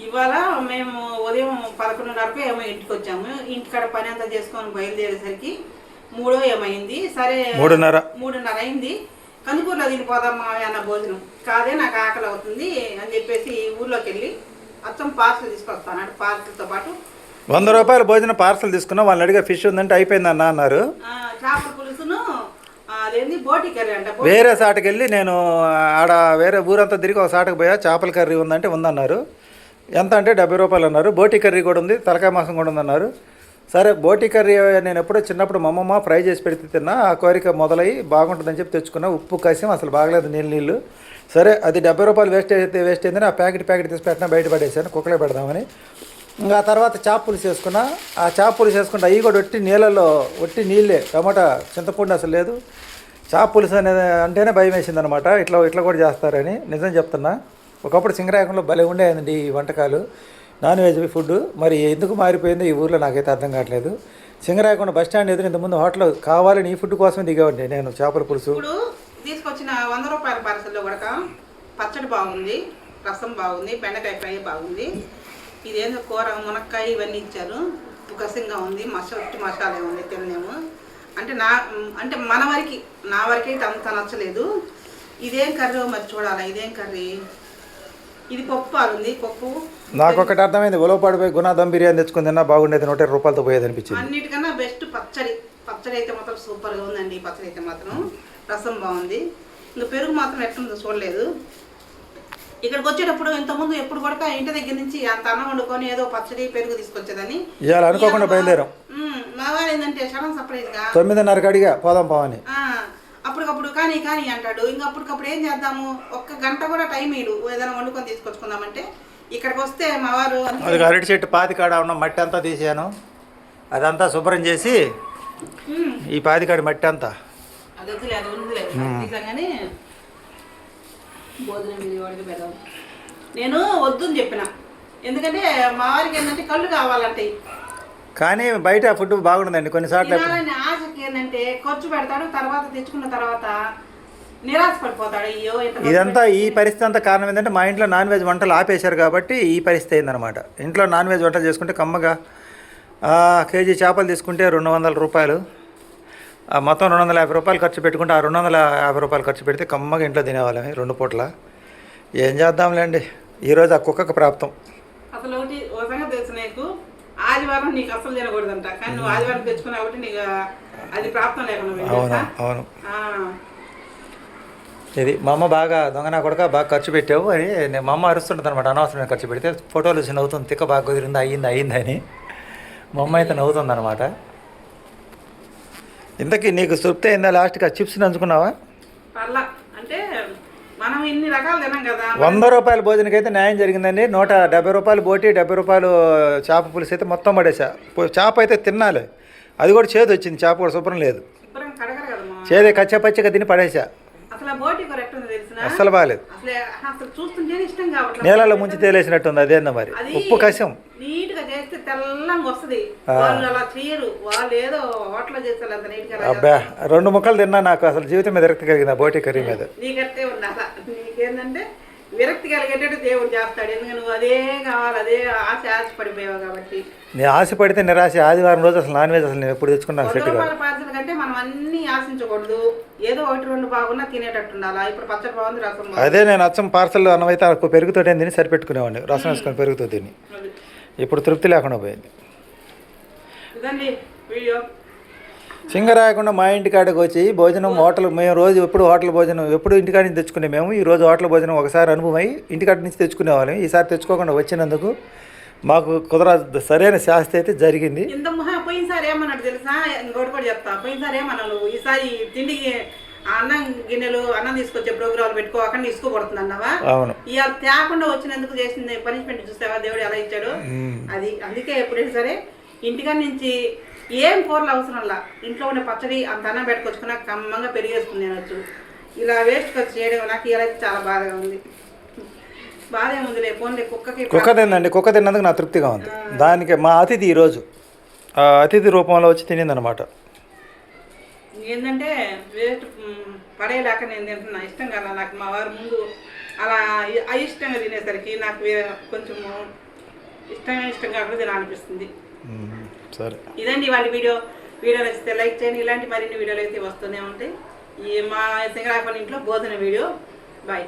ఇవాళ మేము ఉదయం 11:30కు ఏమో ఇంటికి వచ్చాము. ఇంటికాడ పని అంతా చేసుకొని బయలుదేరేసరికి 3 ఏమైంది. సరే 3:30 అయింది. కందుకూరులో తినిపోదాం మావయ్య అన్న భోజనం కాదే, నాకు ఆకలి అవుతుంది అని చెప్పేసి ఊర్లోకి వెళ్ళి అచ్చం పార్సల్ తీసుకొస్తాను. పార్సల్తో పాటు 100 రూపాయల భోజనం పార్సల్ తీసుకున్నా. వాళ్ళని అడిగా ఫిష్ ఉందంటే అయిపోయిందన్న అన్నారు. చేపల పులుసును అదేంటి బోటి కర్రీ అంట. వేరే సాటకి వెళ్ళి నేను ఆడ వేరే ఊరంతా తిరిగి ఒక సాటకు పోయా. చేపల కర్రీ ఉందంటే ఉందన్నారు. ఎంత అంటే 70 రూపాయలు అన్నారు. బోటి కర్రీ కూడా ఉంది, తలకాయ మాసం కూడా ఉందన్నారు. సరే బోటి కర్రీ నేను ఎప్పుడో చిన్నప్పుడు మా అమ్మమ్మ ఫ్రై చేసి పెడితే తిన్నా. ఆ కోరిక మొదలయ్యి బాగుంటుందని చెప్పి తెచ్చుకున్నా. ఉప్పు కాసం అసలు బాగలేదు, నీళ్ళు. సరే అది 70 రూపాయలు వేస్ట్ అయిందని ఆ ప్యాకెట్ తీసి పెట్టినా, బయట పడేసాను కుక్కలే పెడదామని. ఇంకా ఆ తర్వాత చేప పులుసు వేసుకున్నా. ఆ చేప పులుసు వేసుకుంటే అవి కూడా ఒట్టి నీళ్ళే, టమాటా చింతపండు అసలు లేదు. చేప పులుసు అనేది అంటేనే భయం వేసింది అనమాట. ఇట్లా కూడా చేస్తారని నిజం చెప్తున్నా. ఒకప్పుడు సింగరాయకంలో భలే ఉండేదండి ఈ వంటకాలు, నాన్ వెజ్ ఫుడ్. మరి ఎందుకు మారిపోయిందో ఈ ఊర్లో నాకైతే అర్థం కావట్లేదు. సింగరాయకొండ బస్ స్టాండ్ ఎదురు ఇంతకుముందు హోటల్ కావాలని ఈ ఫుడ్ కోసమే దిగేవాడిని నేను. చేపల పులుసు ఇప్పుడు తీసుకొచ్చిన 100 రూపాయల పార్సల్లో కూడా పచ్చడి బాగుంది, రసం బాగుంది, బెండకాయ ఫ్రై బాగుంది. ఇదేందో కూర మునక్కాయ ఇవన్నీ ఇచ్చారు. ఉకసింగా ఉంది, మసాలా ఉంది, తిన్నాము. అంటే నా వరకైతే అంత నచ్చలేదు. ఇదేం కర్రీ మరి చూడాలా, ఇదేం కర్రీ. ఇది పప్పు ఉంది. పప్పు నాకు ఒకటి అర్థమైంది. ఉలవపాడిపోయి గునా దమ్ బిర్యానీ తెచ్చుకుని తిన్నా బాగుండేది. 120 రూపాయలతో పోయేది అనిపించింది. అన్నిటికన్నా బెస్ట్ పచ్చడి అయితే మాత్రం సూపర్గా ఉందండి. పచ్చడి అయితే మాత్రం రసం బాగుంది. ఇంకా పెరుగు మాత్రం ఎట్లుందో చూడలేదు. ఇక్కడికి వచ్చేటప్పుడు ఇంతకుముందు ఎప్పుడు కూడా ఇంటి దగ్గర నుంచి అంత అన్నం వండుకొని ఏదో పచ్చడి పెరుగు తీసుకొచ్చేదని ఇవాళ అనుకోకుండా బయలుదేరాం. మా వారు ఏంటంటే సడన్ సర్ప్రైజ్గా 9:30కి అడిగా పోదాం పోవని. అప్పటికప్పుడు కానీ అంటాడు. ఇంకా అప్పటికప్పుడు ఏం చేద్దాము, 1 గంట కూడా టైం ఇడు ఏదైనా వండుకొని తీసుకొచ్చుకుందామంటే ఇక్కడికి వస్తే మా వారు అది అరటి చెట్టు పాతికాడ ఉన్న మట్టి అంతా తీసాను. అదంతా శుభ్రం చేసి ఈ పాతికాడి మట్టి అంతా అది వద్దులే, అది ఉందిలే కానీ భోజనం ఇది వాడికి పెడదాం. నేను వద్దని చెప్పిన, ఎందుకంటే మా వారికి ఏంటంటే కళ్ళు కావాలంటే. కానీ బయట ఫుడ్ బాగుంటుందండి కొన్నిసార్లు. ఆశకి ఏంటంటే ఖర్చు పెడతాడు, తర్వాత తెచ్చుకున్న తర్వాత నిరాశ పడిపోతాడు. అయ్యో ఇదంతా ఈ పరిస్థితి అంతా కారణం ఏంటంటే మా ఇంట్లో నాన్ వెజ్ వంటలు ఆపేశారు కాబట్టి ఈ పరిస్థితి అయిందనమాట. ఇంట్లో నాన్ వెజ్ వంటలు చేసుకుంటే కమ్మగా కేజీ చేపలు తీసుకుంటే 200 రూపాయలు, మొత్తం 250 రూపాయలు ఖర్చు పెట్టుకుంటే ఆ 250 రూపాయలు ఖర్చు పెడితే కమ్మగా ఇంట్లో తినేవాళ్ళని 2 పూట్ల. ఏం చేద్దాంలేండి, ఈరోజు ఆ కుక్కకు ప్రాప్తం. అసలు ఒకటి ఒక సంగతి తెలుసు నీకు, ఆదివారం నీకు అసలు తినకూడదంట. కానీ నువ్వు ఆదివారం తెచ్చుకున్నా కాబట్టి నీకు అది ప్రాప్తం లేకుండా. అవును ఇది మా అమ్మ బాగా దొంగనా కొడక బాగా ఖర్చు పెట్టావు అని మా అమ్మ అరుస్తుంటుంది అనమాట. అనవసరమైన ఖర్చు పెడితే ఫోటోలు వచ్చి నవ్వుతుంది, తిక్క బాగా కుదిరింది, అయ్యింది అని. మా అమ్మ అయితే నవ్వుతుంది అనమాట. ఇంతకీ నీకు తృప్తి అయిందా లాస్ట్కి? ఆ చిప్స్ నంచుకున్నావా? అంటే మనం ఇన్ని రకాలు తినాం కదా. 100 రూపాయల భోజనకి అయితే న్యాయం జరిగిందండి. 170 రూపాయలు బోటి, 70 రూపాయలు చేప పులుసు అయితే మొత్తం పడేసా. చేప అయితే తినాలి, అది కూడా చేదు వచ్చింది. చేప కూడా శుభ్రం లేదు, చేదే కచ్చపచ్చగా తిని పడేసా. అస్సలు బాగాలేదు. నీళ్ళలో ముంచి తేలేసినట్టుంది. అదేందో మరి ఉప్పు కషం. అబ్బా 2 ముక్కలు తిన్నా నాకు అసలు జీవితం మీద విరక్తి కలిగింది ఆ బోటి కర్రీ మీద. విరక్తి కలిగేటట్టు దేవుడు చేస్తాడు. ఎందుకంటే నువ్వు అదే కావాలి, అదే ఆశపడిపోయావు కాబట్టి. నేను ఆశపడితే నిరాశ. ఆదివారం రోజు అసలు నాన్ వెజ్ అసలు నేను ఎప్పుడు తెచ్చుకున్నాను. పార్సల్ కంటే మనం అన్ని ఆశించకూడదు. ఏదో 1-2 బాగున్నా తినేటట్టు ఉండాలా. ఇప్పుడు పచ్చడి బాగుంది, రసం బాగుంది. అదే నేను అచ్చం పార్సల్ అన్నం అయితే పెరుగుతో తిని సరిపెట్టుకునేవాడిని. రసం వేసుకొని పెరుగుతో తిని ఇప్పుడు తృప్తి లేకుండా పోయింది. ఇదండి వీడియో. సింగరాయకుండా మా ఇంటికాడికి వచ్చి భోజనం హోటల్, మేము రోజు ఎప్పుడు హోటల్ భోజనం ఎప్పుడు ఇంటికాడి నుంచి తెచ్చుకునే మేము. ఈరోజు హోటల్ భోజనం ఒకసారి అనుభవం అయ్యి ఇంటికాడి నుంచి తెచ్చుకునేవాళ్ళం. ఈసారి తెచ్చుకోకుండా వచ్చినందుకు మాకు కుదరదు. సరైన శాస్తి అయితే జరిగింది. పోయినసారి ఏమన్నాడు తెలుసా, ఇంకోటి కూడా చెప్తా. పోయినసారి ఏమన్నావు, ఈసారి తిండికి అన్నం గిన్నెలు అన్నం తీసుకొచ్చే ప్రోగ్రాంలు పెట్టుకో, అక్కడ తీసుకోబడుతుంది అన్నావా. అవును, ఇవాళ తేకుండా వచ్చినందుకు చేసింది పనిష్మెంట్ చూసావా, దేవుడు ఎలా ఇచ్చాడు. అది అందుకే ఎప్పుడైనా సరే ఇంటికాడ నుంచి ఏం కూరలు అవసరంలా ఇంట్లో ఉండే పచ్చడి అంత అన్నం పెట్టుకొచ్చుకున్నా కమ్మంగా పెరిగేసుకుని తినొచ్చు. ఇలా వేస్ట్ ఖర్చు చేయడం నాకు ఇలా చాలా బాధగా ఉంది. బాధ ఏముందిలే, పోన్లే. కుక్క తిందండి, కుక్క తిన్నందుకు నా తృప్తిగా ఉంది. దానికి మా అతిథి ఈరోజు అతిథి రూపంలో వచ్చి తినిందనమాట. ఏంటంటే వేస్ట్ పడేలాక నేను తింటున్నా, ఇష్టం కదా నాకు. మా వారు ముందు అలా అయిష్టంగా తినేసరికి నాకు కొంచెము ఇష్టం కాకుండా తినాలనిపిస్తుంది. సరే, ఇదండి వాళ్ళ వీడియో నచ్చితే లైక్ చేయండి. ఇలాంటి మరిన్ని వీడియోలు అయితే వస్తూనే ఉంటాయి. ఈ మా సింగరాపల్లి ఇంట్లో భోజన వీడియో. బాయ్.